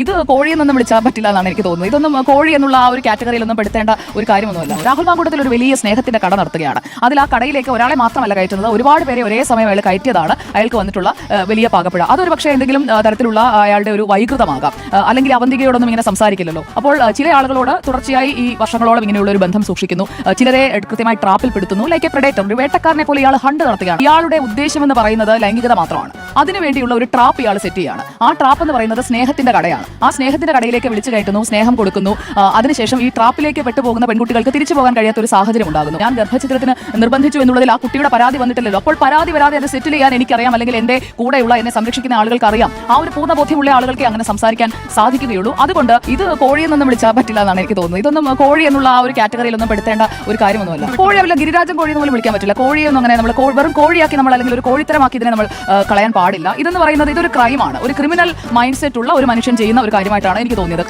ഇത് കോഴിയെന്നൊന്നും വിളിച്ചാൽ പറ്റില്ല എന്നാണ് എനിക്ക് തോന്നുന്നത്. ഇതൊന്നും കോഴി എന്നുള്ള ആ ഒരു കാറ്റഗറിയിലൊന്നും പെടുത്തേണ്ട ഒരു കാര്യമൊന്നുമല്ല. രാഹുൽ മാങ്കൂട്ടത്തിൽ ഒരു വലിയ സ്നേഹത്തിന്റെ കട നടത്തുകയാണ്. അതിൽ ആ കടയിലേക്ക് ഒരാളെ മാത്രമല്ല കയറ്റുന്നത്, ഒരുപാട് പേരെ ഒരേ സമയം അയാൾ കയറ്റിയതാണ് അയാൾക്ക് വന്നിട്ടുള്ള വലിയ പാകപ്പിഴ. അതൊരു പക്ഷേ എന്തെങ്കിലും തരത്തിലുള്ള അയാളുടെ ഒരു വൈകൃതമാകാം, അല്ലെങ്കിൽ അവന്തികയോടൊന്നും ഇങ്ങനെ സംസാരിക്കില്ലല്ലോ. അപ്പോൾ ചില ആളുകളോട് തുടർച്ചയായി ഈ വർഷങ്ങളോളം ഇങ്ങനെയുള്ള ഒരു ബന്ധം സൂക്ഷിക്കുന്നു, ചിലരെ കൃത്യമായി ട്രാപ്പിൽ പെടുത്തുന്നു. ലൈക്ക് എ പ്രെഡേറ്റർ, ഒരു വേട്ടക്കാരനെ പോലെ ഇയാൾ ഹണ്ട് നടത്തുകയാണ്. ഇയാളുടെ ഉദ്ദേശം എന്ന് പറയുന്നത് ലൈംഗികത മാത്രമാണ്. അതിനുവേണ്ടിയുള്ള ഒരു ട്രാപ്പ് ഇയാൾ സെറ്റ് ചെയ്യുകയാണ്. ആ ട്രാപ്പ് എന്ന് പറയുന്നത് സ്നേഹത്തിന്റെ കടയാണ്. ആ സ്നേഹത്തിന്റെ കടയിലേക്ക് വിളിച്ചു കയറ്റുന്നു, സ്നേഹം കൊടുക്കുന്നു. അതിനുശേഷം ഈ ട്രാപ്പിലേക്ക് പെട്ടുപോകുന്ന പെൺകുട്ടികൾക്ക് തിരിച്ചു പോകാൻ കഴിയാത്ത ഒരു സാഹചര്യം ഉണ്ടാകുന്നു. ഞാൻ ഗർഭചിത്രത്തിന് നിർബന്ധിച്ചു എന്നുള്ളതിൽ ആ കുട്ടിയുടെ പരാതി വന്നിട്ടില്ലല്ലോ. അപ്പോൾ പരാതി വരാതെ അത് സെറ്റിൽ ചെയ്യാൻ എനിക്കറിയാം, അല്ലെങ്കിൽ എന്റെ കൂടെയുള്ള എന്നെ സംരക്ഷിക്കുന്ന ആളുകൾക്ക് അറിയാം. ആ ഒരു പൂർണ്ണ ബോധ്യമുള്ള ആളുകൾക്ക് അങ്ങനെ സംസാരിക്കാൻ സാധിക്കുകയുള്ളൂ. അതുകൊണ്ട് ഇത് കോഴിയെന്നൊന്നും വിളിച്ചാൽ പറ്റില്ല എന്നാണ് എനിക്ക് തോന്നുന്നത്. ഇതൊന്നും കോഴി എന്നുള്ള ആ ഒരു കാറ്റഗറിയിലൊന്നും പെടുത്തേണ്ട ഒരു കാര്യമൊന്നുമല്ല. കോഴി അവല്ല, ഗിരിരാജൻ കോഴി എന്ന് പോലും വിളിക്കാൻ പറ്റില്ല. കോഴിയൊന്നും അങ്ങനെ നമ്മൾ വെറും കോഴിയാക്കി നമ്മൾ, അല്ലെങ്കിൽ ഒരു കോഴിത്തരമാക്കി ഇതിനെ നമ്മൾ കളയാൻ പാടില്ല. ഇതെന്ന് പറയുന്നത് ഇതൊരു ക്രൈമാണ്, ഒരു ക്രിമിനൽ മൈൻഡ് സെറ്റ് ഉള്ള ഒരു മനുഷ്യൻ ചെയ്യുന്ന ഒരു കാര്യമായിട്ടാണ് എനിക്ക് തോന്നിയത്.